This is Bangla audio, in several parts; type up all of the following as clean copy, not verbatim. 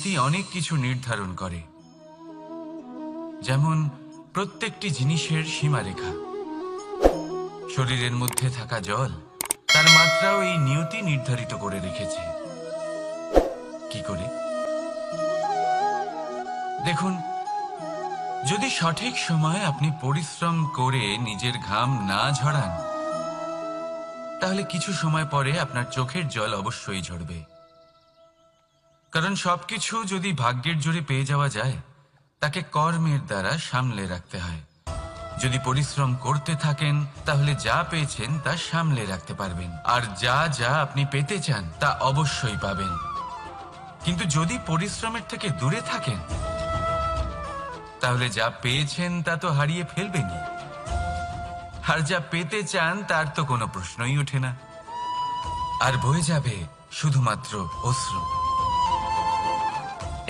নিয়তি অনেক কিছু নির্ধারণ করে, যেমন প্রত্যেকটি জিনিসের সীমারেখা। শরীরের মধ্যে থাকা জল, তার মাত্রাও এই নিয়তি নির্ধারিত করে রেখেছে। কি করে? দেখুন, যদি সঠিক সময়ে আপনি পরিশ্রম করে নিজের ঘাম না ঝরান, তাহলে কিছু সময় পরে আপনার চোখের জল অবশ্যই ঝরবে। কারণ সবকিছু যদি ভাগ্যের জোরে পেয়ে যাওয়া যায়, তাকে কর্মের দ্বারা সামলে রাখতে হয়। যদি পরিশ্রম করতে থাকেন, তাহলে যা পেয়েছেন তা সামলে রাখতে পারবেন, আর যা যা আপনি পেতে চান তা অবশ্যই পাবেন। কিন্তু যদি পরিশ্রমের থেকে দূরে থাকেন, তাহলে যা পেয়েছেন তা তো হারিয়ে ফেলবেনই, আর যা পেতে চান তার তো কোনো প্রশ্নই ওঠে না, আর বয়ে যাবে শুধুমাত্র অশ্রু।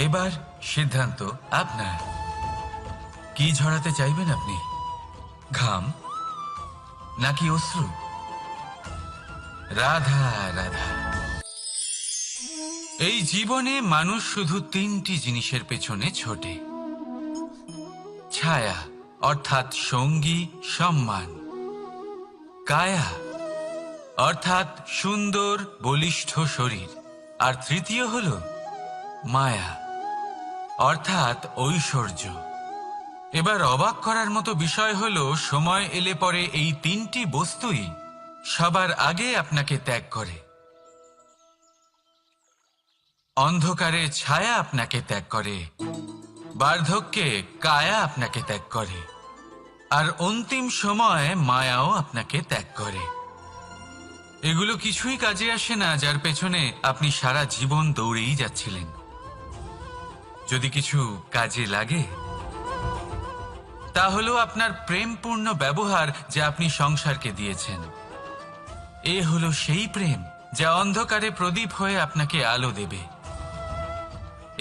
এবার সিদ্ধান্ত আপনার। কি ঝরাতে চাইবেন আপনি? ঘাম নাকি অশ্রু? রাধা রাধা। এই জীবনে মানুষ শুধু তিনটি জিনিসের পেছনে ছোটে: ছায়া অর্থাৎ সঙ্গী সম্মান, কায়া অর্থাৎ সুন্দর বলিষ্ঠ শরীর, আর তৃতীয় হল মায়া অর্থাৎ ঐশ্বর্য। এবার অবাক করার মতো বিষয় হলো, সময় এলে পরে এই তিনটি বস্তুই সবার আগে আপনাকে ত্যাগ করে। অন্ধকারে ছায়া আপনাকে ত্যাগ করে, বার্ধক্যে কায়া আপনাকে ত্যাগ করে, আর অন্তিম সময়ে মায়াও আপনাকে ত্যাগ করে। এগুলো কিছুই কাজে আসে না যার পেছনে আপনি সারা জীবন দৌড়েই যাচ্ছিলেন। যদি কিছু কাজে লাগে, তা হলো আপনার প্রেমপূর্ণ ব্যবহার যা আপনি সংসারকে দিয়েছেন। এ হলো সেই প্রেম যা অন্ধকারে প্রদীপ হয়ে আপনাকে আলো দেবে।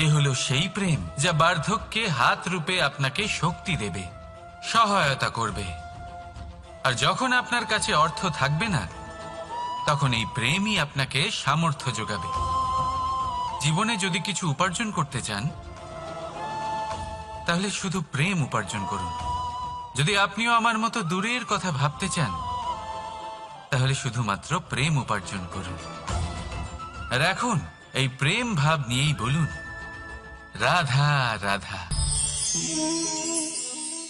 এ হলো সেই প্রেম যা বার্ধক্যে হাত রূপে আপনাকে শক্তি দেবে, সহায়তা করবে। আর যখন আপনার কাছে অর্থ থাকবে না, তখন এই প্রেমই আপনাকে সামর্থ্য যোগাবে। জীবনে যদি কিছু উপার্জন করতে চান, তাহলে শুধু প্রেম উপার্জন করুন। যদি আপনিও আমার মতো দূরের কথা ভাবতে চান, তাহলে শুধুমাত্র প্রেম উপার্জন করুন। আর এখন এই প্রেম ভাব নিয়েই বলুন, রাধা রাধা।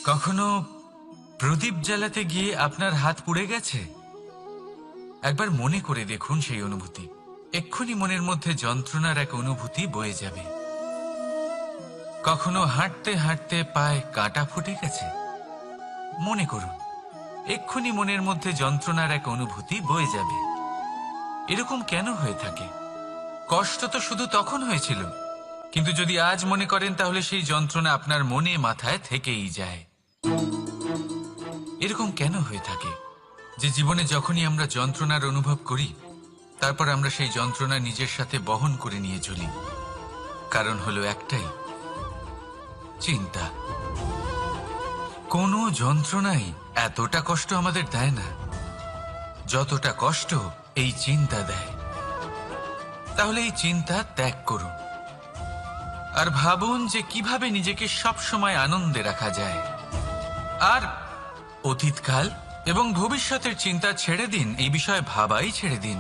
কখনো প্রদীপ জ্বালাতে গিয়ে আপনার হাত পুড়ে গেছে? একবার মনে করে দেখুন সেই অনুভূতি। এক্ষুনি মনের মধ্যে যন্ত্রণার এক অনুভূতি বয়ে যাবে। কখনো হাঁটতে হাঁটতে পায়ে কাঁটা ফুটে গেছে? মনে করুন, এক্ষুনি মনের মধ্যে যন্ত্রণার এক অনুভূতি বয়ে যাবে। এরকম কেন হয়ে থাকে? কষ্ট তো শুধু তখন হয়েছিল, কিন্তু যদি আজ মনে করেন, তাহলে সেই যন্ত্রণা আপনার মনে মাথায় থেকেই যায়। এরকম কেন হয়ে থাকে যে জীবনে যখনই আমরা যন্ত্রণার অনুভব করি, তারপর আমরা সেই যন্ত্রণা নিজের সাথে বহন করে নিয়ে চলি? কারণ হলো একটাই, চিন্তা। কোনো যন্ত্রণাই এতটা কষ্ট আমাদের দেয় না যতটা কষ্ট এই চিন্তা দেয়। তাহলে এই চিন্তা ত্যাগ করুন, আর ভাবুন যে কিভাবে নিজেকে সবসময় আনন্দে রাখা যায়। আর অতীতকাল এবং ভবিষ্যতের চিন্তা ছেড়ে দিন, এই বিষয়ে ভাবাই ছেড়ে দিন।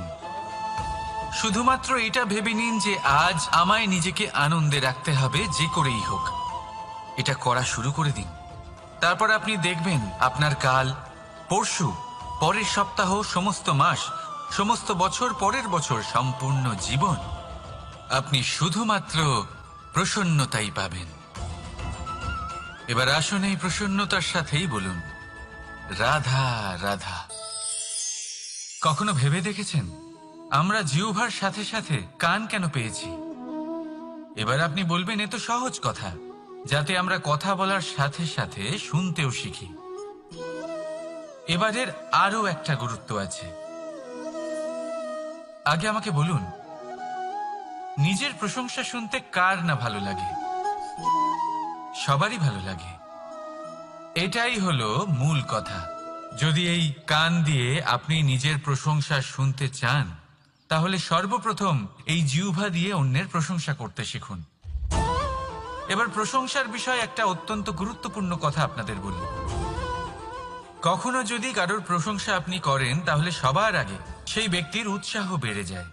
শুধুমাত্র এটা ভেবে নিন যে আজ আমায় নিজেকে আনন্দে রাখতে হবে, যে করেই হোক। এটা করা শুরু করে দিন। তারপর আপনি দেখবেন আপনার কাল, পরশু, পরের সপ্তাহ, সমস্ত মাস, সমস্ত বছর, পরের বছর, সম্পূর্ণ জীবন আপনি শুধুমাত্র প্রসন্নতাই পাবেন। এবার আসুন এই প্রসন্নতার সাথেই বলুন, রাধা রাধা। কখনো ভেবে দেখেছেন আমরা জিহ্বার সাথে সাথে কান কেন পেয়েছি? এবার আপনি বলবেন, এ তো সহজ কথা, যাতে আমরা কথা বলার সাথে সাথে শুনতেও শিখি। এবারের আরো একটা গুরুত্ব আছে। আগে আমাকে বলুন, নিজের প্রশংসা শুনতে কার না ভালো লাগে? সবারই ভালো লাগে। এটাই হলো মূল কথা। যদি এই কান দিয়ে আপনি নিজের প্রশংসা শুনতে চান, তাহলে সর্বপ্রথম এই জিহ্বা দিয়ে অন্যের প্রশংসা করতে শিখুন। এবার প্রশংসার বিষয়ে একটা অত্যন্ত গুরুত্বপূর্ণ কথা আপনাদের বলি। কখনো যদি কারোর প্রশংসা আপনি করেন তাহলে সবার আগে সেই ব্যক্তির উৎসাহ বেড়ে যায়,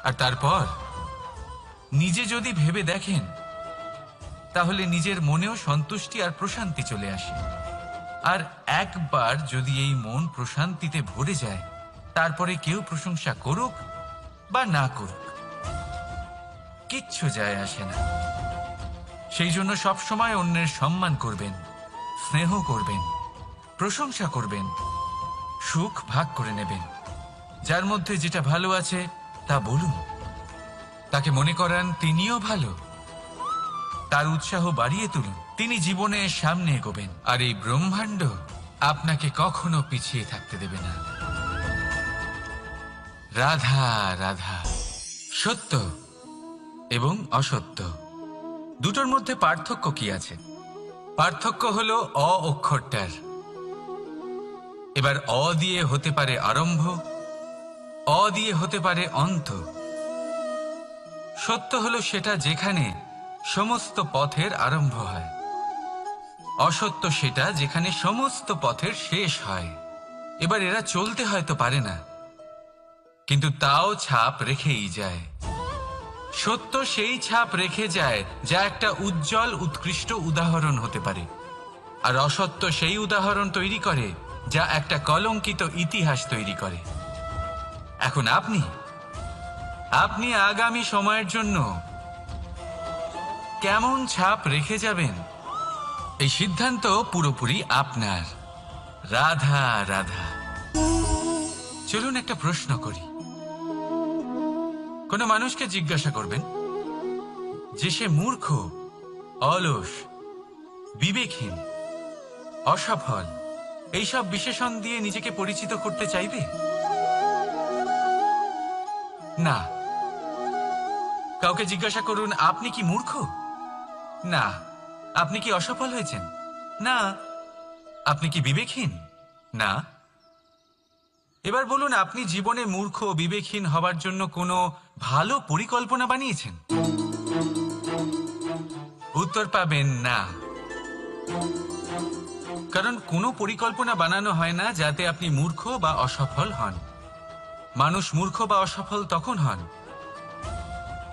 আর তারপর নিজে যদি ভেবে দেখেন তাহলে নিজের মনেও সন্তুষ্টি আর প্রশান্তি চলে আসে। আর একবার যদি এই মন প্রশান্তিতে ভরে যায়, তারপরে কেউ প্রশংসা করুক বা না করুক কিচ্ছু যায় আসে না। সেই জন্য সবসময় অন্যের সম্মান করবেন, স্নেহ করবেন, প্রশংসা করবেন, সুখ ভাগ করে নেবেন। যার মধ্যে যেটা ভালো আছে তা বলুন, তাকে মনে করান তিনিও ভালো, তার উৎসাহ বাড়িয়ে তুলুন। তিনি জীবনে সামনে এগোবেন, আর এই ব্রহ্মাণ্ড আপনাকে কখনো পিছিয়ে থাকতে দেবে না। রাধা রাধা। সত্য এবং অসত্য দুটোর মধ্যে পার্থক্য কি আছে? পার্থক্য হলো অ অক্ষরটার। এবার অ দিয়ে হতে পারে আরম্ভ, অ দিয়ে হতে পারে অন্ত। সত্য হলো সেটা যেখানে সমস্ত পথের আরম্ভ হয়, অসত্য সেটা যেখানে সমস্ত পথের শেষ হয়। এবার এরা চলতে হয়তো পারে না, কিন্তু তাও ছাপ রেখেই যায়। সত্য সেই ছাপ রেখে যায় যা একটা উজ্জ্বল উৎকৃষ্ট উদাহরণ হতে পারে, আর অসত্য সেই উদাহরণ তৈরি করে যা একটা কলঙ্কিত ইতিহাস তৈরি করে। এখন আপনি আগামী সময়ের জন্য কেমন ছাপ রেখে যাবেন, এই সিদ্ধান্ত পুরোপুরি আপনার। রাধা রাধা। চলুন একটা প্রশ্ন করি। কোনো মানুষকে জিজ্ঞাসা করবেন যে সে মূর্খ, অলস, বিবেকহীন, অসফল এইসব বিশেষণ দিয়ে নিজেকে পরিচিত করতে চাইবে? না। কাউকে জিজ্ঞাসা করুন আপনি কি মূর্খ? না। আপনি কি অসফল হয়েছেন? না। আপনি কি বিবেকহীন? না। এবার বলুন আপনি জীবনে মূর্খ ও বিবেকহীন হবার জন্য কোনো ভালো পরিকল্পনা বানিয়েছেন? উত্তর পাবেন না। কারণ কোনো পরিকল্পনা বানানো হয় না যাতে আপনি মূর্খ বা অসফল হন। মানুষ মূর্খ বা অসফল তখন হন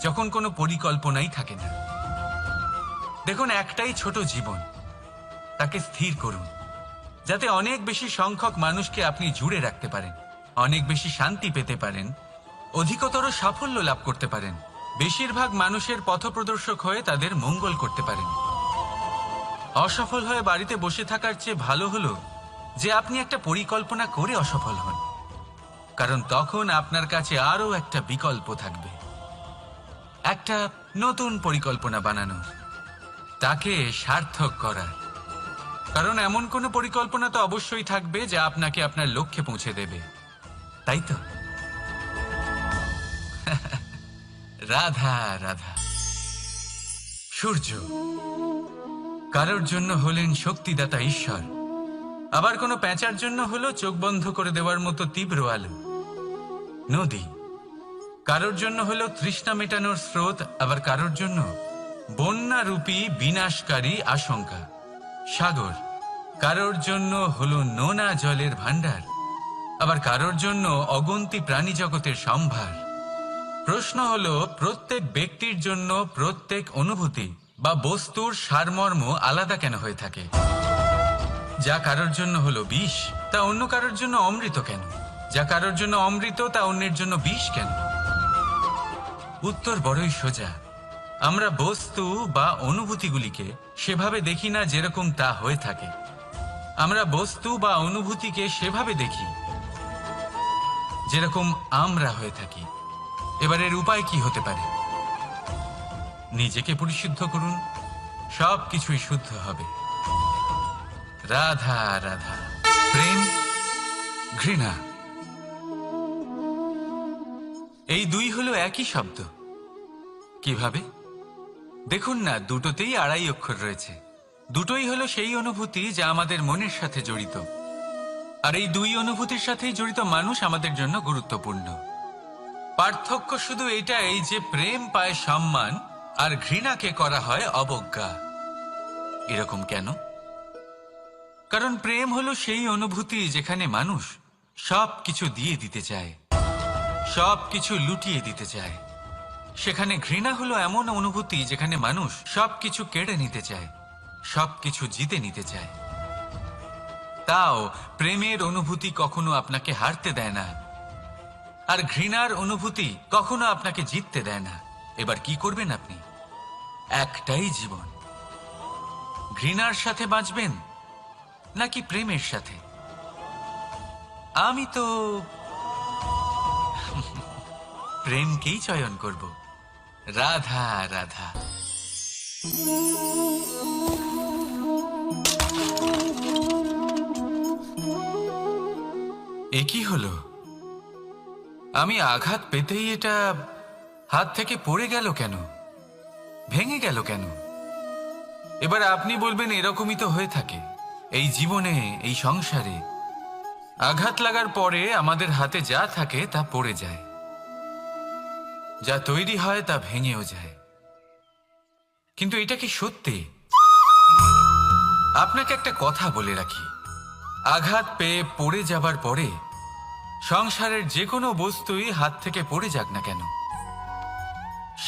যখন কোনো পরিকল্পনাই থাকে না। দেখুন, একটাই ছোট জীবন, তাকে স্থির করুন যাতে অনেক বেশি সংখ্যক মানুষকে আপনি জুড়ে রাখতে পারেন, অনেক বেশি শান্তি পেতে পারেন, অধিকতর সাফল্য লাভ করতে পারেন, বেশিরভাগ মানুষের পথপ্রদর্শক হয়ে তাদের মঙ্গল করতে পারেন। অসফল হয়ে বাড়িতে বসে থাকার চেয়ে ভালো হলো যে আপনি একটা পরিকল্পনা করে অসফল হন, কারণ তখন আপনার কাছে আরো একটা বিকল্প থাকবে, একটা নতুন পরিকল্পনা বানানোর, তাকে সার্থক করার। কারণ এমন কোনো পরিকল্পনা তো অবশ্যই থাকবে যা আপনাকে আপনার লক্ষ্যে পৌঁছে দেবে, তাই তো? রাধা রাধা। সূর্য কারোর জন্য হলেন শক্তিদাতা ঈশ্বর, আবার কোনো প্যাঁচার জন্য হলো চোখ বন্ধ করে দেওয়ার মতো তীব্র আলো। নদী কারোর জন্য হলো তৃষ্ণা মেটানোর স্রোত, আবার কারোর জন্য বন্যারূপী বিনাশকারী আশঙ্কা। সাগর কারোর জন্য হলো নোনা জলের ভান্ডার, আবার কারোর জন্য অগন্তি প্রাণী জগতের সম্ভার। প্রশ্ন হলো প্রত্যেক ব্যক্তির জন্য প্রত্যেক অনুভূতি বা বস্তুর সারমর্ম আলাদা কেন হয়ে থাকে? যা কারোর জন্য হলো বিষ তা অন্য কারোর জন্য অমৃত কেন? যা কারোর জন্য অমৃত তা অন্যের জন্য বিষ কেন? উত্তর বড়ই সোজা। আমরা বস্তু বা অনুভূতিগুলিকে সেভাবে দেখি না যেরকম তা হয়ে থাকে। আমরা বস্তু বা অনুভূতিকে সেভাবে দেখি যেরকম আমরা হয়ে থাকি। এবার এর উপায় কি হতে পারে? নিজেকে পরিশুদ্ধ করুন, সব কিছুই শুদ্ধ হবে। রাধা রাধা। প্রেম, ঘৃণা, এই দুই হলো একই শব্দ। কিভাবে? দেখুন না, দুটোতেই আড়াই অক্ষর রয়েছে। দুটোই হলো সেই অনুভূতি যা আমাদের মনের সাথে জড়িত, আর এই দুই অনুভূতির সাথেই জড়িত মানুষ আমাদের জন্য গুরুত্বপূর্ণ। পার্থক্য শুধু এটাই যে প্রেম পায় সম্মান আর ঘৃণাকে করা হয় অবজ্ঞা। এরকম কেন? কারণ প্রেম হলো সেই অনুভূতি যেখানে মানুষ সব কিছু দিয়ে দিতে চায়, সব কিছু লুটিয়ে দিতে চায়। সেখানে ঘৃণা হলো এমন অনুভূতি যেখানে মানুষ সব কিছু কেড়ে নিতে চায়, সব কিছু জিতে নিতে চায়। তাও প্রেমের অনুভূতি কখনো আপনাকে হারতে দেয় না, আর ঘৃণার অনুভূতি কখনো আপনাকে জিততে দেয় না। এবার কি করবেন আপনি? একটাই জীবন, ঘৃণার সাথে বাঁচবেন নাকি প্রেমের সাথে? আমি তো প্রেমকেই চয়ন করব। রাধা রাধা। এ কি হলো? আমি আঘাত পেতেই এটা হাত থেকে পড়ে গেল কেন, ভেঙে গেল কেন? এবার আপনি বলবেন এরকমই তো হয়ে থাকে এই জীবনে, এই সংসারে। আঘাত লাগার পরে আমাদের হাতে যা থাকে তা পড়ে যায়, যা তৈরি হয় তা ভেঙেও যায়। কিন্তু এটা কি সত্যি? আপনাকে একটা কথা বলে রাখি, আঘাত পেয়ে পড়ে যাবার পরে সংসারের যে কোনো বস্তুই হাত থেকে পড়ে যাক না কেন,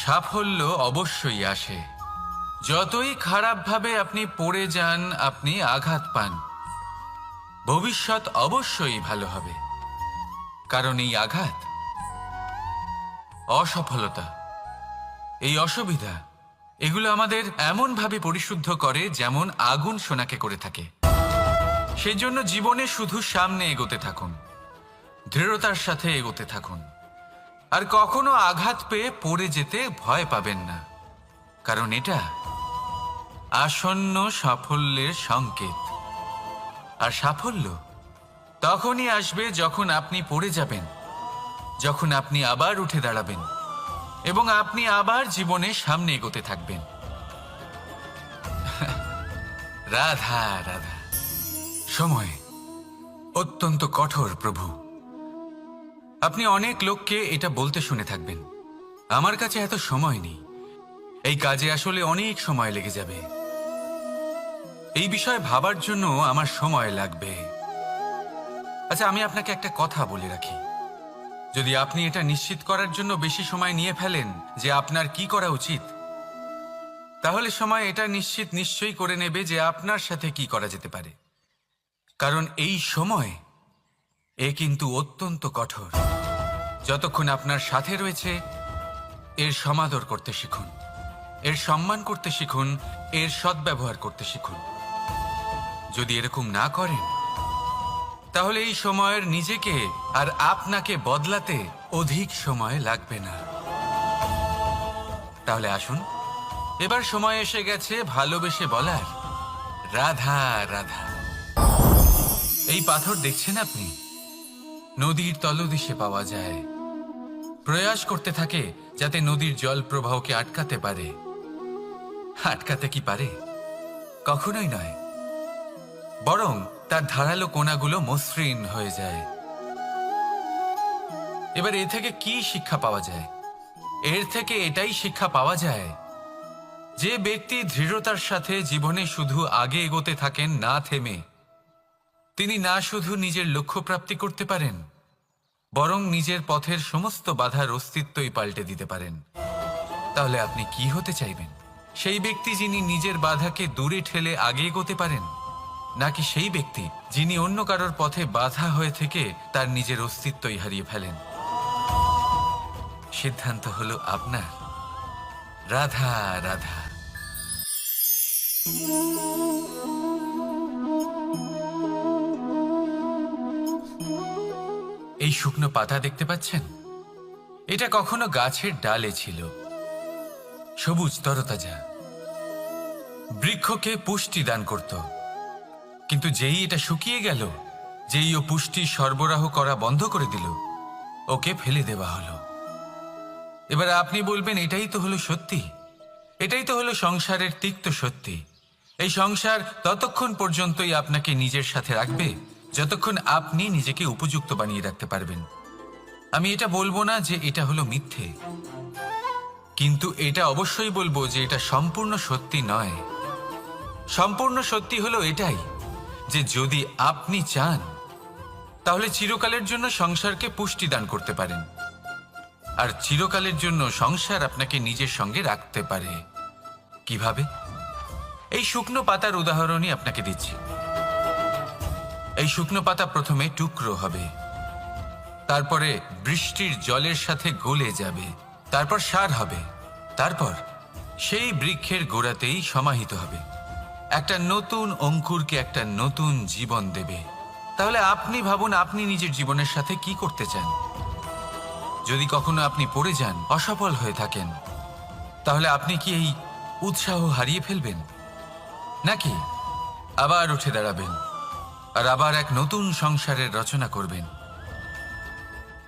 সাফল্য অবশ্যই আসে। যতই খারাপভাবে আপনি পড়ে যান, আপনি আঘাত পান, ভবিষ্যৎ অবশ্যই ভালো হবে। কারণ এই আঘাত, অসফলতা, এই অসুবিধা, এগুলো আমাদের এমনভাবে পরিশুদ্ধ করে যেমন আগুন সোনাকে করে থাকে। সেই জন্য জীবনে শুধু সামনে এগোতে থাকুন, দৃঢ়তার সাথে এগোতে থাকুন, আর কখনো আঘাত পেয়ে পড়ে যেতে ভয় পাবেন না। কারণ এটা আসন্ন সাফল্যের সংকেত। আর সাফল্য তখনই আসবে যখন আপনি পড়ে যাবেন, যখন আপনি আবার উঠে দাঁড়াবেন এবং আপনি আবার জীবনে সামনে এগোতে থাকবেন। রাধা রাধা। সময় অত্যন্ত কঠোর প্রভু। আপনি অনেক লোককে এটা বলতে শুনে থাকবেন, আমার কাছে এত সময় নেই, এই কাজে আসলে অনেক সময় লেগে যাবে, এই বিষয়ে ভাবার জন্য আমার সময় লাগবে। আচ্ছা, আমি আপনাকে একটা কথা বলে রাখি, যদি আপনি এটা নিশ্চিত করার জন্য বেশি সময় নিয়ে ফেলেন যে আপনার কি করা উচিত, তাহলে সময় এটা নিশ্চয়ই করে নেবে যে আপনার সাথে কি করা যেতে পারে। কারণ এই সময় এ কিন্তু অত্যন্ত কঠোর। যতক্ষণ আপনার সাথে রয়েছে এর সমাদর করতে শিখুন, এর সম্মান করতে শিখুন, এর সদ্ব্যবহার করতে শিখুন। যদি এরকম না করেন তাহলে এই সময়ের নিজেকে আর আপনাকে বদলাতে অধিক সময় লাগবে না। তাহলে আসুন, এবার সময় এসে গেছে ভালোবেসে বলার রাধা রাধা। এই পাথর দেখছেন আপনি, নদীর তলদেশে পাওয়া যায়। প্রয়াস করতে থাকে যাতে নদীর জল প্রবাহকে আটকাতে পারে। আটকাতে কি পারে? কখনোই নয়, বরং তার ধারালো কোণাগুলো মসৃণ হয়ে যায়। এবার এ থেকে কি শিক্ষা পাওয়া যায়? এর থেকে এটাই শিক্ষা পাওয়া যায় যে ব্যক্তি দৃঢ়তার সাথে জীবনে শুধু আগে এগোতে থাকেন না থেমে, তিনি না শুধু নিজের লক্ষ্য প্রাপ্তি করতে পারেন, বরং নিজের পথের সমস্ত বাধার অস্তিত্বই পাল্টে দিতে পারেন। তাহলে আপনি কি হতে চাইবেন? সেই ব্যক্তি যিনি নিজের বাধাকে দূরে ঠেলে আগে এগোতে পারেন, নাকি সেই ব্যক্তি যিনি অন্য কারোর পথে বাধা হয়ে থেকে তার নিজের অস্তিত্বই হারিয়ে ফেলেন? সিদ্ধান্ত হলো আপনার। রাধা রাধা। এই শুকনো পাতা দেখতে পাচ্ছেন? এটা কখনো গাছের ডালে ছিল, সবুজ তরতাজা, বৃক্ষকে পুষ্টি দান করত। কিন্তু যেই এটা শুকিয়ে গেল, যেই ও পুষ্টি সরবরাহ করা বন্ধ করে দিল, ওকে ফেলে দেওয়া হলো। এবার আপনি বলবেন এটাই তো হলো সত্যি, এটাই তো হলো সংসারের তিক্ত সত্যি। এই সংসার ততক্ষণ পর্যন্তই আপনাকে নিজের সাথে রাখবে যতক্ষণ আপনি নিজেকে উপযুক্ত বানিয়ে রাখতে পারবেন। আমি এটা বলবো না যে এটা হলো মিথ্যে, কিন্তু এটা অবশ্যই বলবো যে এটা সম্পূর্ণ সত্যি নয়। সম্পূর্ণ সত্যি হলো এটাই যে যদি আপনি চান তাহলে চিরকালের জন্য সংসারকে পুষ্টি দান করতে পারেন, আর চিরকালের জন্য সংসার আপনাকে নিজের সঙ্গে রাখতে পারে। কিভাবে? এই শুকনো পাতার উদাহরণই আপনাকে দিচ্ছি। এই শুকনো পাতা প্রথমে টুকরো হবে, তারপরে বৃষ্টির জলের সাথে গলে যাবে, তারপর সার হবে, তারপর সেই বৃক্ষের গোড়াতেই সমাহিত হবে, একটা নতুন অঙ্কুরকে একটা নতুন জীবন দেবে। তাহলে আপনি ভাবুন আপনি নিজের জীবনের সাথে কি করতে চান। যদি কখনো আপনি পড়ে যান, অসফল হয়ে থাকেন, তাহলে আপনি কি এই উৎসাহ হারিয়ে ফেলবেন, নাকি আবার উঠে দাঁড়াবেন আর আবার এক নতুন সংসারের রচনা করবেন?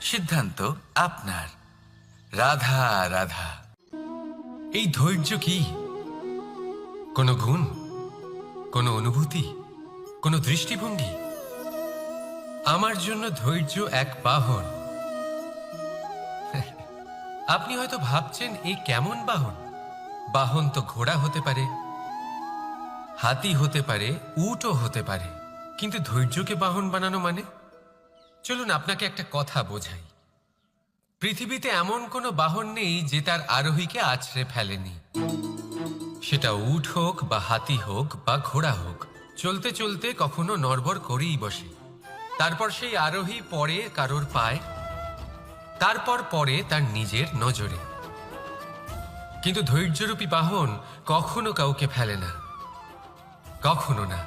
সিদ্ধান্ত আপনার। রাধা রাধা। এই ধৈর্য কি কোনো গুণ, কোনো অনুভূতি, কোনো দৃষ্টিভঙ্গি? আমার জন্য ধৈর্য এক বাহন। আপনি হয়তো ভাবছেন এই কেমন বাহন? বাহন তো ঘোড়া হতে পারে, হাতি হতে পারে, উটও হতে পারে, কিন্তু ধৈর্যকে বাহন বানানো মানে? চলুন আপনাকে একটা কথা বোঝাই। পৃথিবীতে এমন কোনো বাহন নেই যে তার আরোহীকে আছড়ে ফেলেনি। সেটা উট হোক বা হাতি হোক বা ঘোড়া হোক, চলতে চলতে কখনো নড়বড় করেই বসে। তারপর সেই আরোহী পড়ে কারোর পায়, তারপর পড়ে তার নিজের নজরে। কিন্তু ধৈর্যরূপী বাহন কখনো কাউকে ফেলে না, কখনো না।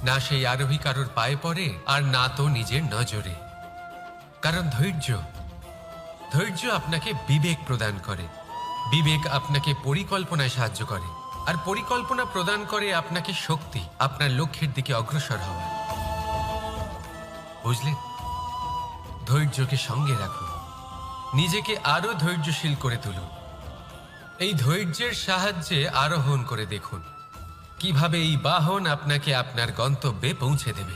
না সেই আরোহী কারোর পায়ে পড়ে, আর না তো নিজের নজরে। কারণ ধৈর্য আপনাকে বিবেক প্রদান করে, বিবেক আপনাকে পরিকল্পনায় সাহায্য করে, আর পরিকল্পনা প্রদান করে আপনাকে শক্তি, আপনার লক্ষ্যের দিকে অগ্রসর হওয়া। বুঝলেন? ধৈর্যকে সঙ্গে রাখুন, নিজেকে আরো ধৈর্যশীল করে তুলুন। এই ধৈর্যের সাহায্যে আরোহণ করে দেখুন কিভাবে এই বাহন আপনাকে আপনার গন্তব্যে পৌঁছে দেবে।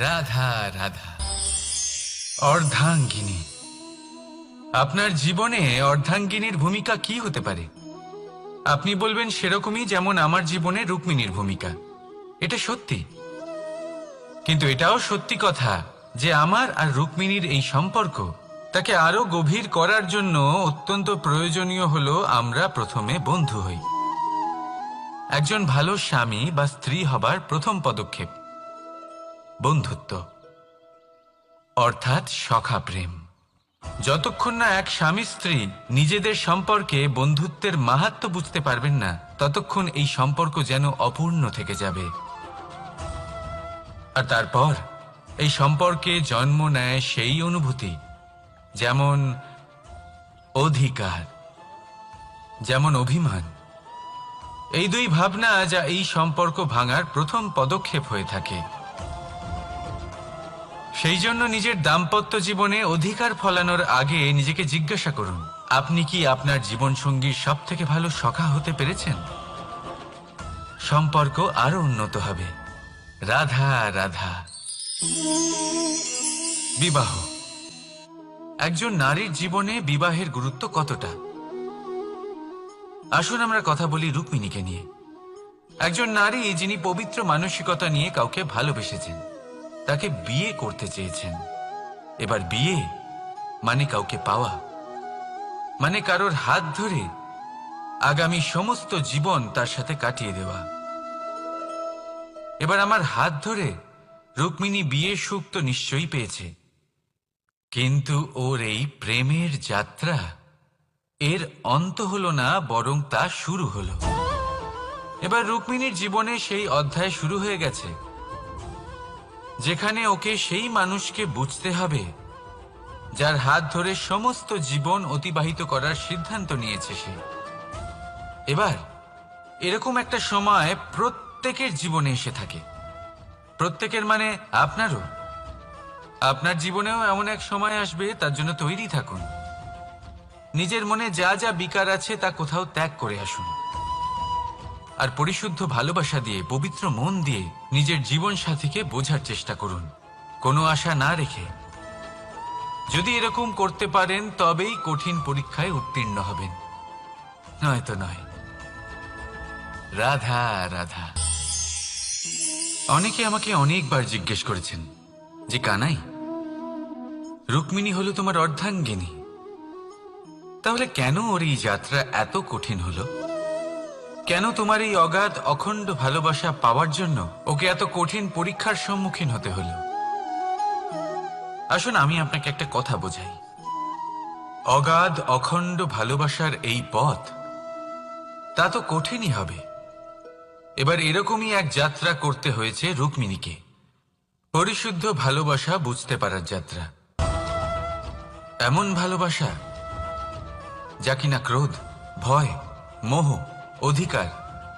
রাধা রাধা। অর্ধাঙ্গিনী। আপনার জীবনে অর্ধাঙ্গিনীর ভূমিকা কি হতে পারে? আপনি বলবেন সেরকমই যেমন আমার জীবনে রুক্মিণীর ভূমিকা। এটা সত্যি, কিন্তু এটাও সত্যি কথা যে আমার আর রুক্মিণীর এই সম্পর্ক, তাকে আরো গভীর করার জন্য অত্যন্ত প্রয়োজনীয় হলো আমরা প্রথমে বন্ধু হই। একজন ভালো স্বামী বা স্ত্রী হবার প্রথম পদক্ষেপ বন্ধুত্ব, অর্থাৎ সখা প্রেম। যতক্ষণ না এক স্বামী স্ত্রী নিজেদের সম্পর্কে বন্ধুত্বের মাহাত্ম্য বুঝতে পারবেন না, ততক্ষণ এই সম্পর্ক যেন অপূর্ণ থেকে যাবে। আর তারপর এই সম্পর্কে জন্ম নেয় সেই অনুভূতি, যেমন অধিকার, যেমন অভিমান। এই দুই ভাবনা যা এই সম্পর্ক ভাঙার প্রথম পদক্ষেপ হয়ে থাকে। সেই জন্য নিজের দাম্পত্য জীবনে অধিকার ফলানোর আগে নিজেকে জিজ্ঞাসা করুন, আপনি কি আপনার জীবনসঙ্গীর সব থেকে ভালো সখা হতে পেরেছেন? সম্পর্ক আরো উন্নত হবে। রাধা রাধা। বিবাহ। একজন নারীর জীবনে বিবাহের গুরুত্ব কতটা? আসুন আমরা কথা বলি রুক্মিণীকে নিয়ে। একজন নারী যিনি পবিত্র মানসিকতা নিয়ে কাউকে ভালোবেসেছেন, তাকে বিয়ে করতে চেয়েছেন। এবার বিয়ে মানে কাউকে পাওয়া, মানে কারোর হাত ধরে আগামী সমস্ত জীবন তার সাথে কাটিয়ে দেওয়া। এবার আমার হাত ধরে রুক্মিণী বিয়ের সুখ তো নিশ্চয়ই পেয়েছে, কিন্তু ওর এই প্রেমের যাত্রা, এর অন্ত হলো না, বরং তা শুরু হলো। এবার রুক্মিণীর জীবনে সেই অধ্যায় শুরু হয়ে গেছে যেখানে ওকে সেই মানুষকে বুঝতে হবে যার হাত ধরে সমস্ত জীবন অতিবাহিত করার সিদ্ধান্ত নিয়েছে সে। এবার এরকম একটা সময় প্রত্যেকের জীবনে এসে থাকে। প্রত্যেকের মানে আপনারও। আপনার জীবনেও এমন এক সময় আসবে, তার জন্য তৈরি থাকুন। নিজের মনে যা যা বিকার আছে তা কোথাও ত্যাগ করে আসুন, আর পরিশুদ্ধ ভালোবাসা দিয়ে, পবিত্র মন দিয়ে নিজের জীবন সাথীকে বোঝার চেষ্টা করুন, কোনো আশা না রেখে। যদি এরকম করতে পারেন তবেই কঠিন পরীক্ষায় উত্তীর্ণ হবেন, নয়তো নয়। রাধা রাধা। অনেকে আমাকে অনেকবার জিজ্ঞেস করেছেন যে কানাই, রুক্মিণী হলো তোমার অর্ধাঙ্গিনী, তাহলে কেন ওর এই যাত্রা এত কঠিন হলো? কেন তোমার এই অগাধ অখণ্ড ভালোবাসা পাওয়ার জন্য ওকে এত কঠিন পরীক্ষার সম্মুখীন হতে হলো? আসুন আমি আপনাকে একটা কথা বোঝাই। অগাধ অখণ্ড ভালোবাসার এই পথ তা তো কঠিনই হবে। এবার এরকমই এক যাত্রা করতে হয়েছে রুক্মিণীকে, পরিশুদ্ধ ভালোবাসা বুঝতে পারার যাত্রা। এমন ভালোবাসা যা কিনা ক্রোধ, ভয়, মোহ, অধিকার,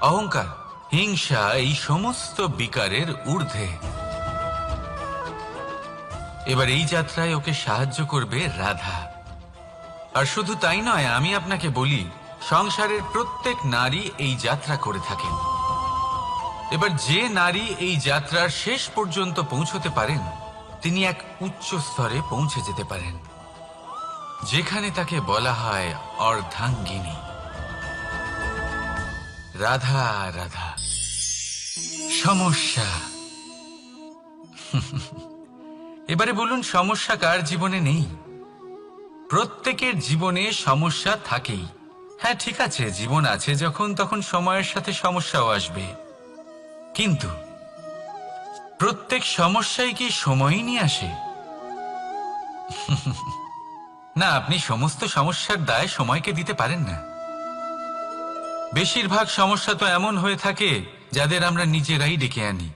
অহংকার, হিংসা এই সমস্ত বিকারের ঊর্ধ্বে। এবার এই যাত্রায় ওকে সাহায্য করবে রাধা। আর শুধু তাই নয়, আমি আপনাকে বলি, সংসারের প্রত্যেক নারী এই যাত্রা করে থাকেন। এবার যে নারী এই যাত্রার শেষ পর্যন্ত পৌঁছতে পারেন, তিনি এক উচ্চ স্তরে পৌঁছে যেতে পারেন, যেখানে তাকে বলা হয় অর্ধাঙ্গিনী। রাধা রাধা। সমস্যা। এবারে বলুন, সমস্যা কার জীবনে নেই? প্রত্যেকের জীবনে সমস্যা থাকেই। হ্যাঁ ঠিক আছে, জীবন আছে যখন, তখন সময়ের সাথে সমস্যাও আসবে। কিন্তু প্রত্যেক সমস্যাই কি সময়ই নিয়ে আসে? না, আপনি সমস্ত সমস্যার দায় সময়কে দিতে পারেন না। বেশিরভাগ সমস্যা তো এমন হয়ে থাকে যাদের আমরা নিজেরাই ডেকে আনি।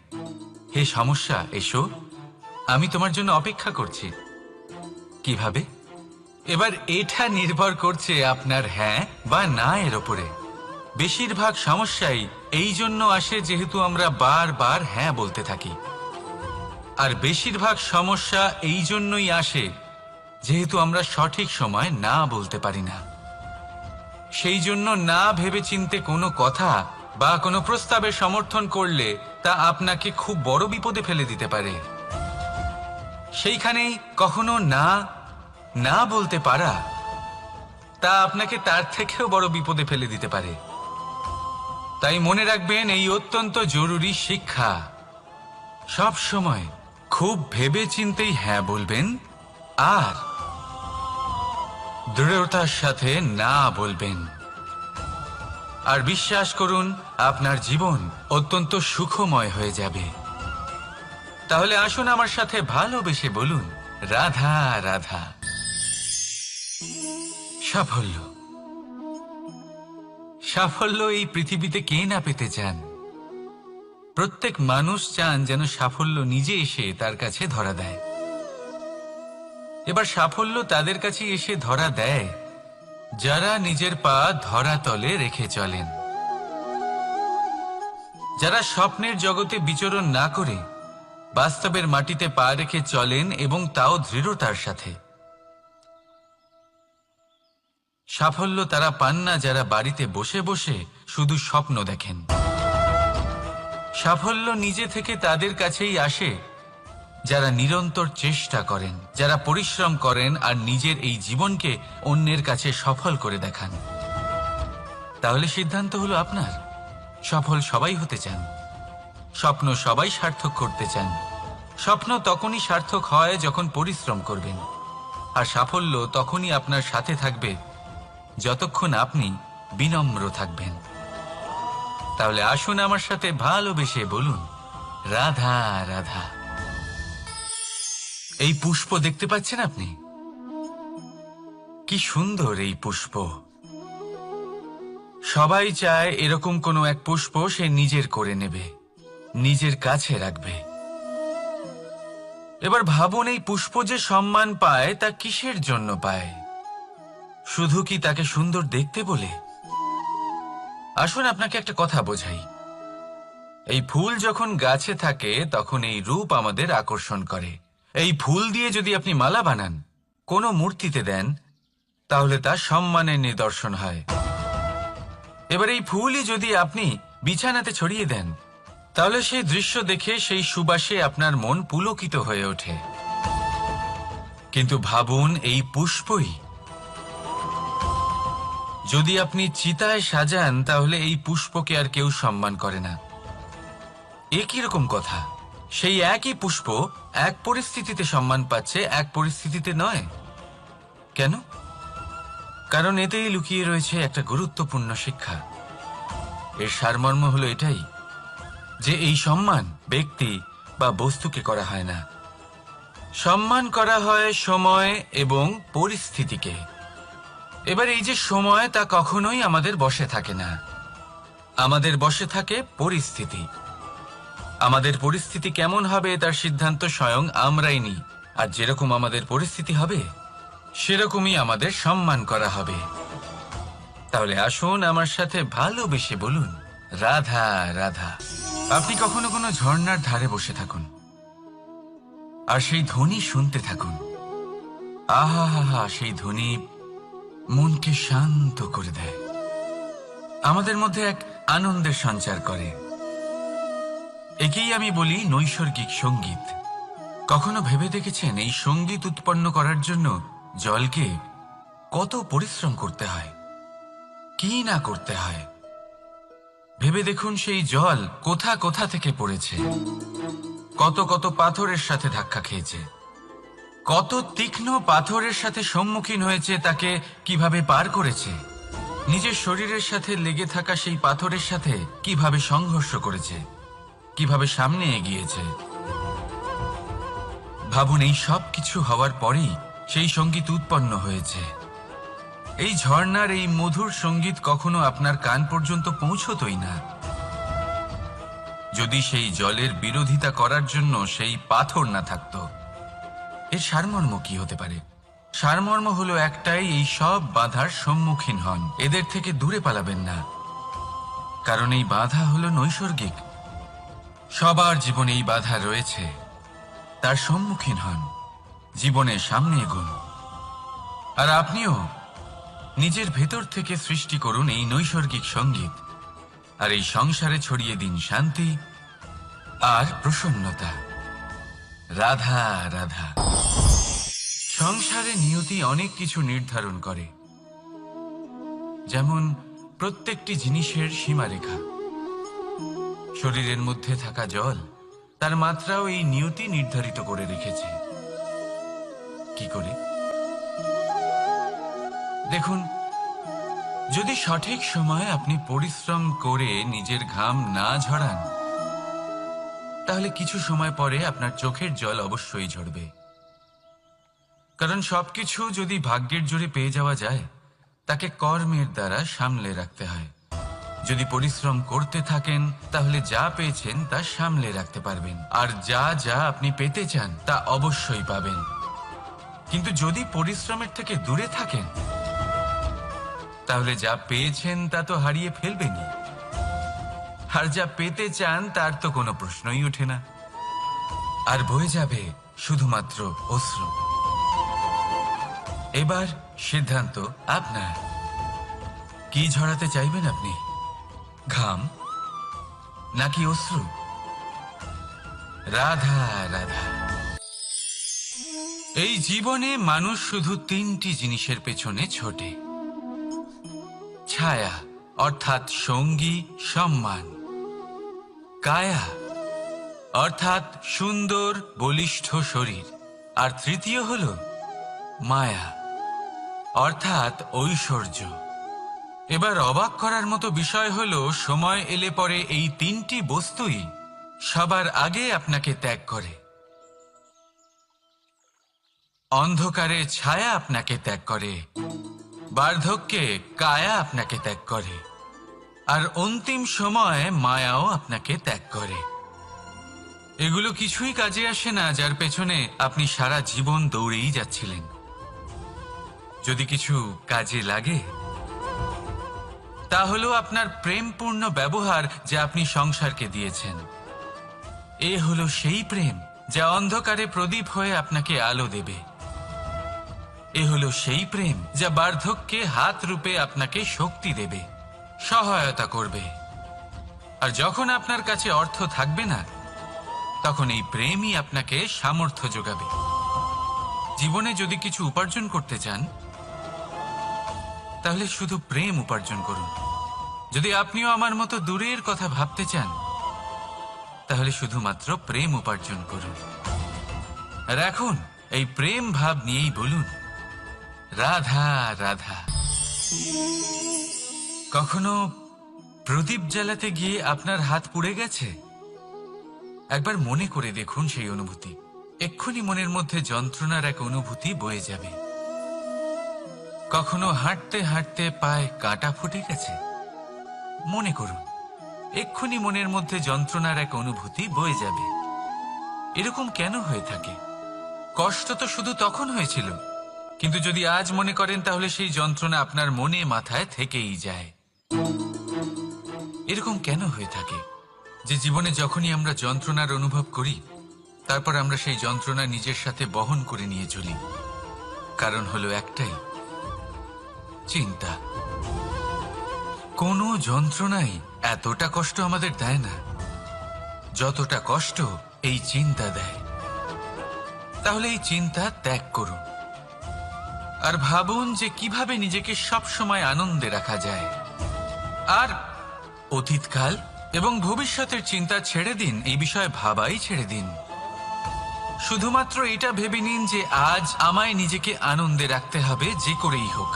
হে সমস্যা, এসো, আমি তোমার জন্য অপেক্ষা করছি। কিভাবে? এবার এটা নির্ভর করছে আপনার হ্যাঁ বা না এর ওপরে। বেশিরভাগ সমস্যাই এই জন্য আসে যেহেতু আমরা বারবার হ্যাঁ বলতে থাকি, আর বেশিরভাগ সমস্যা এই জন্যই আসে যেহেতু আমরা সঠিক সময় না বলতে পারি না। সেই জন্য না ভেবেচিন্তে কোনো কথা বা কোনো প্রস্তাবের সমর্থন করলে তা আপনাকে খুব বড় বিপদে ফেলে দিতে পারে। সেইখানেই কখনো না না বলতে পারা তা আপনাকে তার থেকেও বড় বিপদে ফেলে দিতে পারে। তাই মনে রাখবেন, এই অত্যন্ত জরুরি শিক্ষা। সব সময় খুব ভেবে চিন্তেই হ্যাঁ বলবেন, আর দৃঢ়তার সাথে না বলবেন। আর বিশ্বাস করুন, আপনার জীবন অত্যন্ত সুখময় হয়ে যাবে। তাহলে আসুন আমার সাথে ভালোবেসে বলুন, রাধা রাধা। সাফল্য। সাফল্য এই পৃথিবীতে কে না পেতে চান? প্রত্যেক মানুষ চান যেন সাফল্য নিজে এসে তার কাছে ধরা দেয়। এবার সাফল্য তাদের কাছে এসে ধরা দেয় যারা নিজের পা ধরাতলে রেখে চলেন, যারা স্বপ্নের জগতে বিচরণ না করে বাস্তবের মাটিতে পা রেখে চলেন, এবং তাও দৃঢ়তার সাথে। সাফল্য তারা পান না যারা বাড়িতে বসে বসে শুধু স্বপ্ন দেখেন। সাফল্য নিজে থেকে তাদের কাছেই আসে যারা নিরন্তর চেষ্টা করেন, যারা পরিশ্রম করেন আর নিজের এই জীবনকে অন্যের কাছে সফল করে দেখান। তাহলে সিদ্ধান্ত হলো আপনার। সফল সবাই হতে চান, স্বপ্ন সবাই সার্থক করতে চান। স্বপ্ন তখনই সার্থক হয় যখন পরিশ্রম করবেন, আর সাফল্য তখনই আপনার সাথে থাকবে যতক্ষণ আপনি বিনম্র থাকবেন। তাহলে আসুন আমার সাথে ভালোবেসে বলুন, রাধা রাধা। এই পুষ্প দেখতে পাচ্ছেন আপনি? কি সুন্দর এই পুষ্প। সবাই চায় এরকম কোনো এক পুষ্প সে নিজের করে নেবে, নিজের কাছে রাখবে। এবার ভাবুন, এই পুষ্প যে সম্মান পায় তা কিসের জন্য পায়? শুধু কি তাকে সুন্দর দেখতে বলে? আসুন আপনাকে একটা কথা বোঝাই। এই ফুল যখন গাছে থাকে তখন এই রূপ আমাদের আকর্ষণ করে। এই ফুল দিয়ে যদি আপনি মালা বানান, কোনো মূর্তিতে দেন, তাহলে তা সম্মানের নিদর্শন হয়। এবার এই ফুলই যদি আপনি বিছানাতে ছড়িয়ে দেন, তাহলে সেই দৃশ্য দেখে সেই সুবাসে আপনার মন পুলকিত হয়ে ওঠে। কিন্তু ভাবুন, এই পুষ্পই যদি আপনি চিতায় সাজান, তাহলে এই পুষ্পকে আর কেউ সম্মান করে না। এ কিরকম কথা? সেই একই পুষ্প এক পরিস্থিতিতে সম্মান পাচ্ছে, এক পরিস্থিতিতে নয়। কেন? কারণ এতেই লুকিয়ে রয়েছে একটা গুরুত্বপূর্ণ শিক্ষা। এর সারমর্ম হলো এটাই যে এই সম্মান ব্যক্তি বা বস্তুকে করা হয় না, সম্মান করা হয় সময় এবং পরিস্থিতিকে। এবার এই যে সময়, তা কখনোই আমাদের বশে থাকে না। আমাদের বশে থাকে পরিস্থিতি। আমাদের পরিস্থিতি কেমন হবে তার সিদ্ধান্ত স্বয়ং আমরাই নিই। আর যেরকম আমাদের পরিস্থিতি হবে সেরকমই আমাদের সম্মান করা হবে। তাহলে আসুন আমার সাথে ভালোবেসে বলুন, রাধা রাধা। আপনি কখনো কোনো ঝর্ণার ধারে বসে থাকুন আর সেই ধ্বনি শুনতে থাকুন। আহা হা হা, সেই ধ্বনি মনকে শান্ত করে দেয়, আমাদের মধ্যে এক আনন্দের সঞ্চার করে। একেই আমি বলি নৈসর্গিক সঙ্গীত। কখনো ভেবে দেখেছেন এই সঙ্গীত উৎপন্ন করার জন্য জলকে কত পরিশ্রম করতে হয়, কি না করতে হয়? ভেবে দেখুন, সেই জল কোথা কোথা থেকে পড়েছে, কত কত পাথরের সাথে ধাক্কা খেয়েছে, কত তীক্ষ্ণ পাথরের সাথে সম্মুখীন হয়েছে, তাকে কিভাবে পার করেছে, নিজের শরীরের সাথে লেগে থাকা সেই পাথরের সাথে কিভাবে সংঘর্ষ করেছে, কিভাবে সামনে এগিয়েছে। ভাবুন, এই সব কিছু হওয়ার পরেই সেই সঙ্গীত উৎপন্ন হয়েছে। এই ঝর্ণার এই মধুর সঙ্গীত কখনো আপনার কান পর্যন্ত পৌঁছতই না যদি সেই জলের বিরোধিতা করার জন্য সেই পাথর না থাকতো। এর সারমর্ম কি হতে পারে? সারমর্ম হলো একটাই, এই সব বাধার সম্মুখীন হন, এদের থেকে দূরে পালাবেন না। কারণ এই বাধা হলো নৈসর্গিক, সবার জীবনে এই বাধা রয়েছে। তার সম্মুখীন হন, জীবনে সামনে এগোন। আর আপনিও নিজের ভেতর থেকে সৃষ্টি করুন এই নৈসর্গিক সঙ্গীত, আর এই সংসারে ছড়িয়ে দিন শান্তি আর প্রসন্নতা। রাধা রাধা। সংসারে নিয়তি অনেক কিছু নির্ধারণ করে, যেমন প্রত্যেকটি জিনিসের সীমারেখা। শরীরের মধ্যে থাকা জল, তার মাত্রাও এই নিয়তি নির্ধারিত করে রেখেছে। কি করে? দেখুন, যদি সঠিক সময়ে আপনি পরিশ্রম করে নিজের ঘাম না ঝরান, তাহলে কিছু সময় পরে আপনার চোখের জল অবশ্যই ঝরবে। কারণ সবকিছু যদি ভাগ্যের জোরে পেয়ে যাওয়া যায়, তাকে কর্মের দ্বারা সামলে রাখতে হয়। যদি পরিশ্রম করতে থাকেন, তাহলে যা পেয়েছেন তা সামলে রাখতে পারবেন, আর যা যা আপনি পেতে চান তা অবশ্যই পাবেন। কিন্তু যদি পরিশ্রমের থেকে দূরে থাকেন, তাহলে যা পেয়েছেন তা তো হারিয়ে ফেলবেনই, আর যা পেতে চান তার তো কোনো প্রশ্নই ওঠে না। আর বয়ে যাবে শুধুমাত্র অশ্রু। এবার সিদ্ধান্ত আপনার। কি ঝরাতে চাইবেন আপনি? ঘাম নাকি অশ্রু? রাধা রাধা। এই জীবনে মানুষ শুধু তিনটি জিনিসের পেছনে ছোটে: ছায়া অর্থাৎ সঙ্গী সম্মান, কায়া অর্থাৎ সুন্দর বলিষ্ঠ শরীর, আর তৃতীয় হল মায়া অর্থাৎ ঐশ্বর্য। এবার অবাক করার মতো বিষয় হলো, সময় এলে পরে এই তিনটি বস্তুই সবার আগে আপনাকে ত্যাগ করে। অন্ধকারে ছায়া আপনাকে ত্যাগ করে, বার্ধক্যে কায়া আপনাকে ত্যাগ করে, আর অন্তিম সময়ে মায়াও আপনাকে ত্যাগ করে। এগুলো কিছুই কাজে আসে না যার পেছনে আপনি সারা জীবন দৌড়েই যাচ্ছিলেন। যদি কিছু কাজে লাগে, তা হলো আপনার প্রেমপূর্ণ ব্যবহার যা আপনি সংসারকে দিয়েছেন। এ হলো সেই প্রেম যা অন্ধকারে প্রদীপ হয়ে আপনাকে আলো দেবে। এ হলো সেই প্রেম যা বার্ধক্যে হাত রূপে আপনাকে শক্তি দেবে, সহায়তা করবে। আর যখন আপনার কাছে অর্থ থাকবে না, তখন এই প্রেমই আপনাকে সামর্থ্য যোগাবে। জীবনে যদি কিছু উপার্জন করতে চান তাহলে শুধু প্রেম উপার্জন করুন। যদি আপনিও আমার মতো দূরের কথা ভাবতে চান তাহলে শুধুমাত্র প্রেম উপার্জন করুন। আর এখন এই প্রেম ভাব নিয়েই বলুন, রাধা রাধা। কখনো প্রদীপ জ্বালাতে গিয়ে আপনার হাত পুড়ে গেছে? একবার মনে করে দেখুন সেই অনুভূতি। এক্ষুনি মনের মধ্যে যন্ত্রণার এক অনুভূতি বয়ে যাবে। কখনো হাঁটতে হাঁটতে পায়ে কাঁটা ফুটে গেছে? মনে করুন, এক্ষুনি মনের মধ্যে যন্ত্রণার এক অনুভূতি বয়ে যাবে। এরকম কেন হয়ে থাকে? কষ্ট তো শুধু তখন হয়েছিল, কিন্তু যদি আজ মনে করেন তাহলে সেই যন্ত্রণা আপনার মনে মাথায় থেকেই যায়। এরকম কেন হয়ে থাকে যে জীবনে যখনই আমরা যন্ত্রণার অনুভব করি তারপর আমরা সেই যন্ত্রণা নিজের সাথে বহন করে নিয়ে চলি? কারণ হলো একটাই, চিন্তা। কোনো যন্ত্রণাই এতটা কষ্ট আমাদের দেয় না যতটা কষ্ট এই চিন্তা দেয়। তাহলে এই চিন্তা ত্যাগ করুন আর ভাবুন যে কিভাবে নিজেকে সব সময় আনন্দে রাখা যায়। আর অতীতকাল এবং ভবিষ্যতের চিন্তা ছেড়ে দিন, এই বিষয়ে ভাবাই ছেড়ে দিন। শুধুমাত্র এটা ভেবে নিন যে আজ আমায় নিজেকে আনন্দে রাখতে হবে যে করেই হোক।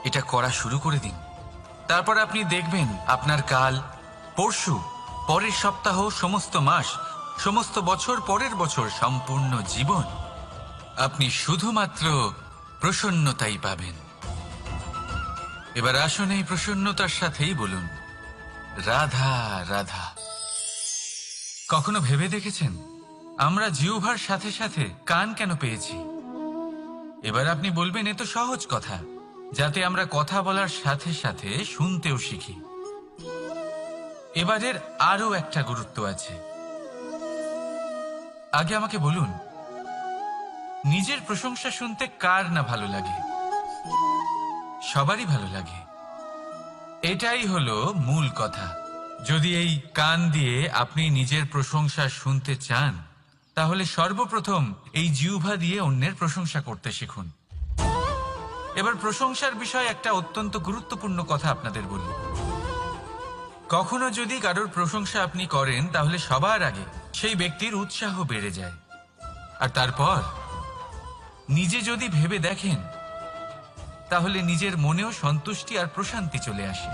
এটা করা শুরু করে দিন। তারপর আপনি দেখবেন আপনার কাল, পরশু, পরের সপ্তাহ, সমস্ত মাস, সমস্ত বছর, পরের বছর, সম্পূর্ণ জীবন আপনি শুধুমাত্র প্রসন্নতাই পাবেন। এবার আসুন এই প্রসন্নতার সাথেই বলুন, রাধা রাধা। কখনো ভেবে দেখেছেন আমরা জিহ্বার সাথে সাথে কান কেন পেয়েছি? এবার আপনি বলবেন এ তো সহজ কথা, যাতে আমরা কথা বলার সাথে সাথে শুনতেও শিখি। এবারের আরো একটা গুরুত্ব আছে। আগে আমাকে বলুন, নিজের প্রশংসা শুনতে কার না ভালো লাগে? সবারই ভালো লাগে। এটাই হলো মূল কথা। যদি এই কান দিয়ে আপনি নিজের প্রশংসা শুনতে চান তাহলে সর্বপ্রথম এই জিহ্বা দিয়ে অন্যের প্রশংসা করতে শিখুন। এবার প্রশংসার বিষয়ে একটা অত্যন্ত গুরুত্বপূর্ণ কথা আপনাদের বলি। কখনো যদি কারোর প্রশংসা আপনি করেন তাহলে সবার আগে সেই ব্যক্তির উৎসাহ বেড়ে যায়। আর তারপর নিজে যদি ভেবে দেখেন তাহলে নিজের মনেও সন্তুষ্টি আর প্রশান্তি চলে আসে।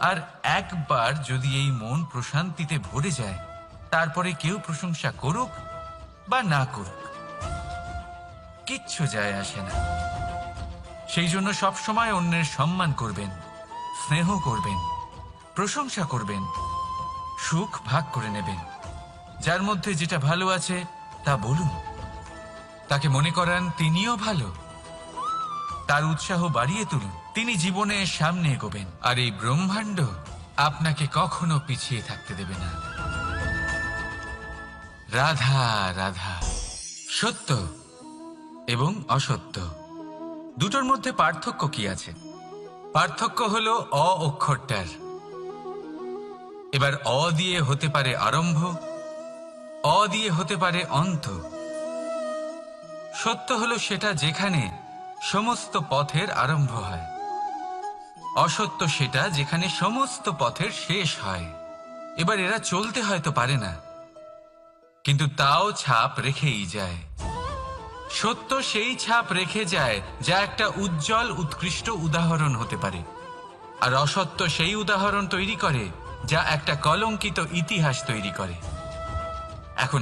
আর একবার যদি এই মন প্রশান্তিতে ভরে যায় তারপরে কেউ প্রশংসা করুক বা না করুক কিচ্ছু যায় আসে না। সেই জন্য সবসময় অন্যের সম্মান করবেন, স্নেহ করবেন, প্রশংসা করবেন, সুখ ভাগ করে নেবেন। যার মধ্যে যেটা ভালো আছে তা বলুন, তাকে মনে করান তিনিও ভালো, তার উৎসাহ বাড়িয়ে তুলুন। তিনি জীবনে সামনে এগোবেন আর এই ব্রহ্মাণ্ড আপনাকে কখনো পিছিয়ে থাকতে দেবে না। রাধা রাধা। সত্য এবং অসত্য দুটোর মধ্যে পার্থক্য কি আছে? পার্থক্য হলো অ অক্ষরটার। এবার অ দিয়ে হতে পারে আরম্ভ, অ দিয়ে হতে পারে অন্ত। সত্য হলো সেটা যেখানে সমস্ত পথের আরম্ভ হয়, অসত্য সেটা যেখানে সমস্ত পথের শেষ হয়। এবার এরা চলতে হয়তো পারে না, কিন্তু তাও ছাপ রেখেই যায়। সত্য সেই ছাপ রেখে যায় যা একটা উজ্জ্বল উৎকৃষ্ট উদাহরণ হতে পারে, আর অসত্য সেই উদাহরণ তৈরি করে যা একটা কলঙ্কিত ইতিহাস তৈরি করে। এখন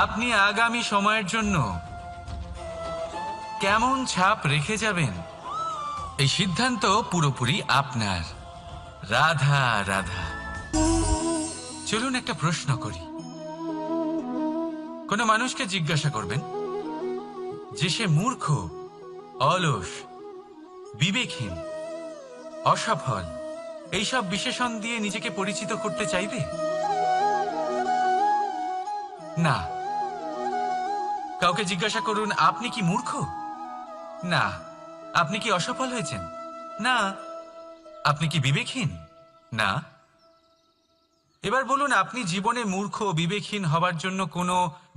আপনি আগামী সময়ের জন্য কেমন ছাপ রেখে যাবেন এই সিদ্ধান্ত পুরোপুরি আপনার। রাধা রাধা। চলুন একটা প্রশ্ন করি। কোনো মানুষকে জিজ্ঞাসা করবেন যে সে মূর্খ, অলস, বিবেকহীন, অসফল এইসব বিশেষণ দিয়ে নিজেকে পরিচিত করতে চাইবে? না। কাউকে জিজ্ঞাসা করুন আপনি কি মূর্খ? না। আপনি কি অসফল হয়েছেন? না। আপনি কি বিবেকহীন? না। এবার বলুন আপনি জীবনে মূর্খ, বিবেকহীন হবার জন্য কোনো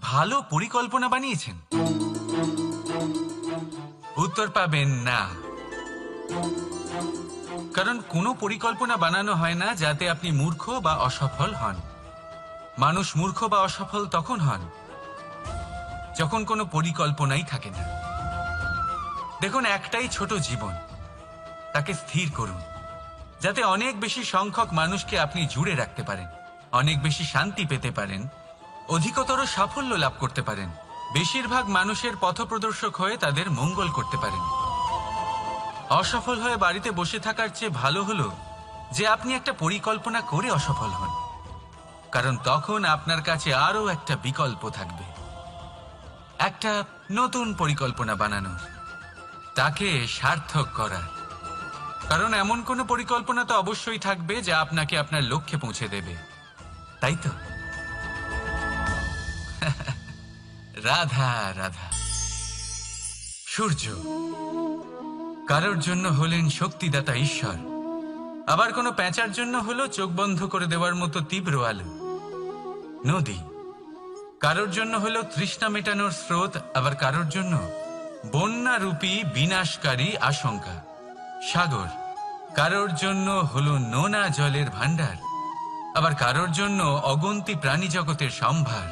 ভালো পরিকল্পনা বানিয়েছেন? উত্তর পাবেন না। কারণ কোনো পরিকল্পনা বানানো হয় না যাতে আপনি মূর্খ বা অসফল হন। মানুষ মূর্খ বা অসফল তখন হন যখন কোনো পরিকল্পনাই থাকে না। দেখুন, একটাই ছোট জীবন, তাকে স্থির করুন যাতে অনেক বেশি সংখ্যক মানুষকে আপনি জুড়ে রাখতে পারেন, অনেক বেশি শান্তি পেতে পারেন, অধিকতর সাফল্য লাভ করতে পারেন, বেশিরভাগ মানুষের পথপ্রদর্শক হয়ে তাদের মঙ্গল করতে পারেন। অসফল হয়ে বাড়িতে বসে থাকার চেয়ে ভালো হলো যে আপনি একটা পরিকল্পনা করে অসফল হন, কারণ তখন আপনার কাছে আরও একটা বিকল্প থাকবে, একটা নতুন পরিকল্পনা বানানোর, তাকে সার্থক করার। কারণ এমন কোনো পরিকল্পনা তো অবশ্যই থাকবে যা আপনাকে আপনার লক্ষ্যে পৌঁছে দেবে, তাই তো? রাধা রাধা। সূর্য কারোর জন্য হলেন শক্তিদাতা ঈশ্বর, আবার কোনো প্যাঁচার জন্য হলো চোখ বন্ধ করে দেওয়ার মতো তীব্র আলো। নদী কারোর জন্য হলো তৃষ্ণা মেটানোর স্রোত, আবার কারোর জন্য বন্যারূপী বিনাশকারী আশঙ্কা। সাগর কারোর জন্য হলো নোনা জলের ভাণ্ডার, আবার কারোর জন্য অগন্তি প্রাণী জগতের সম্ভার।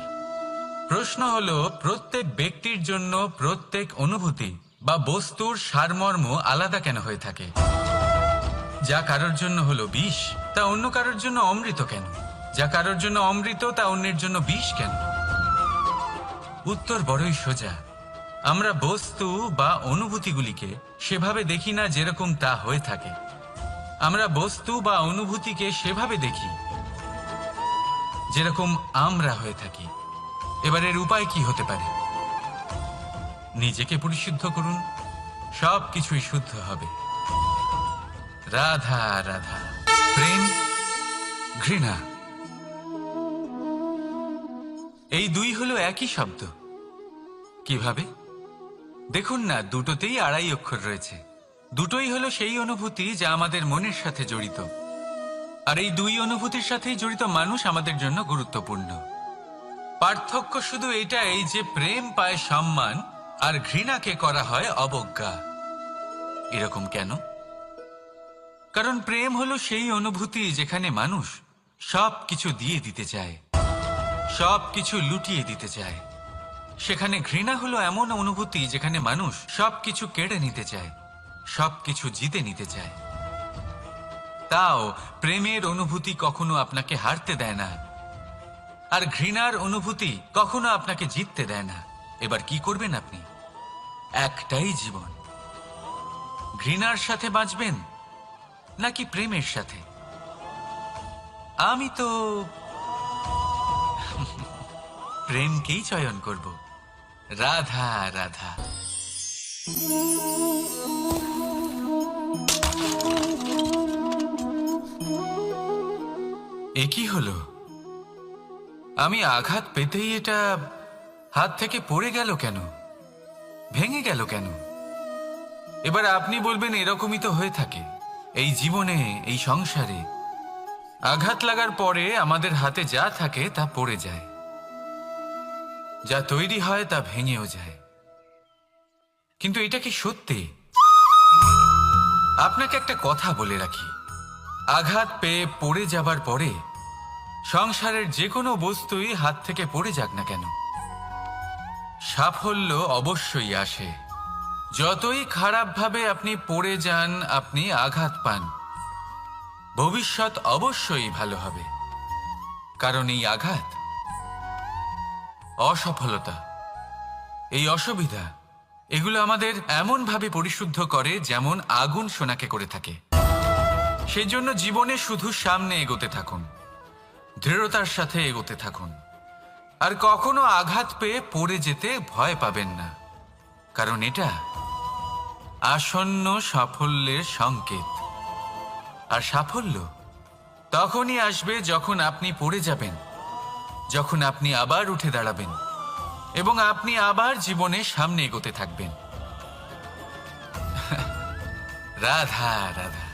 প্রশ্ন হলো, প্রত্যেক ব্যক্তির জন্য প্রত্যেক অনুভূতি বা বস্তুর সারমর্ম আলাদা কেন হয়ে থাকে? যা কারোর জন্য হলো বিষ, তা অন্য কারোর জন্য অমৃত কেন? যা কারোর জন্য অমৃত, তা অন্যের জন্য বিষ কেন? উত্তর বড়ই সোজা। আমরা বস্তু বা অনুভূতিগুলিকে সেভাবে দেখি না যেরকম তা হয়ে থাকে। আমরা বস্তু বা অনুভূতিকে সেভাবে দেখি যেরকম আমরা হয়ে থাকি। এবার এর উপায় কি হতে পারে? নিজেকে পরিশুদ্ধ করুন, সব কিছুই শুদ্ধ হবে। রাধা রাধা। প্রেম, ঘৃণা, এই দুই হলো একই শব্দ। কিভাবে? দেখুন না, দুটোতেই আড়াই অক্ষর রয়েছে। দুটোই হলো সেই অনুভূতি যা আমাদের মনের সাথে জড়িত, আর এই দুই অনুভূতির সাথেই জড়িত মানুষ আমাদের জন্য গুরুত্বপূর্ণ। পার্থক্য শুধু এটাই যে প্রেম পায় সম্মান আর ঘৃণাকে করা হয় অবজ্ঞা। এরকম কেন? কারণ প্রেম হলো সেই অনুভূতি যেখানে মানুষ সব কিছু দিয়ে দিতে চায়, সব কিছু লুটিয়ে দিতে চায়। সেখানে ঘৃণা হলো এমন অনুভূতি যেখানে মানুষ সবকিছু কেড়ে নিতে চায়, সবকিছু জিতে নিতে চায়। তাও প্রেমের অনুভূতি কখনো আপনাকে হারতে দেয় না, আর ঘৃণার অনুভূতি কখনো আপনাকে জিততে দেয় না। এবার কি করবেন আপনি? একটাই জীবন, ঘৃণার সাথে বাঁচবেন নাকি প্রেমের সাথে? আমি তো প্রেমকেই চয়ন করব। রাধা রাধা। এ কি হলো? আমি আঘাত পেতেই এটা হাত থেকে পড়ে গেল কেন? ভেঙে গেল কেন? এবার আপনি বলবেন, এরকমই তো হয়ে থাকে এই জীবনে, এই সংসারে। আঘাত লাগার পরে আমাদের হাতে যা থাকে তা পড়ে যায়, যা তৈরি হয় তা ভেঙেও যায়। কিন্তু এটা কি সত্যি? আপনাকে একটা কথা বলে রাখি, আঘাত পেয়ে পড়ে যাবার পরে সংসারের যে কোনো বস্তুই হাত থেকে পড়ে যাক না কেন, সাফল্য অবশ্যই আসে। যতই খারাপভাবে আপনি পড়ে যান, আপনি আঘাত পান, ভবিষ্যৎ অবশ্যই ভালো হবে। কারণ এই আঘাত, অসফলতা, এই অসুবিধা, এগুলো আমাদের এমনভাবে পরিশুদ্ধ করে যেমন আগুন সোনাকে করে থাকে। সেজন্য জীবনে শুধু সামনে এগোতে থাকুন, দৃঢ়তার সাথে এগোতে থাকুন, আর কখনো আঘাত পেয়ে পড়ে যেতে ভয় পাবেন না। কারণ এটা আসন্ন সাফল্যের সংকেত। আর সাফল্য তখনই আসবে যখন আপনি পড়ে যাবেন, যখন আপনি আবার উঠে দাঁড়াবেন এবং আপনি আবার জীবনে সামনে এগোতে থাকবেন। রাধা রাধা।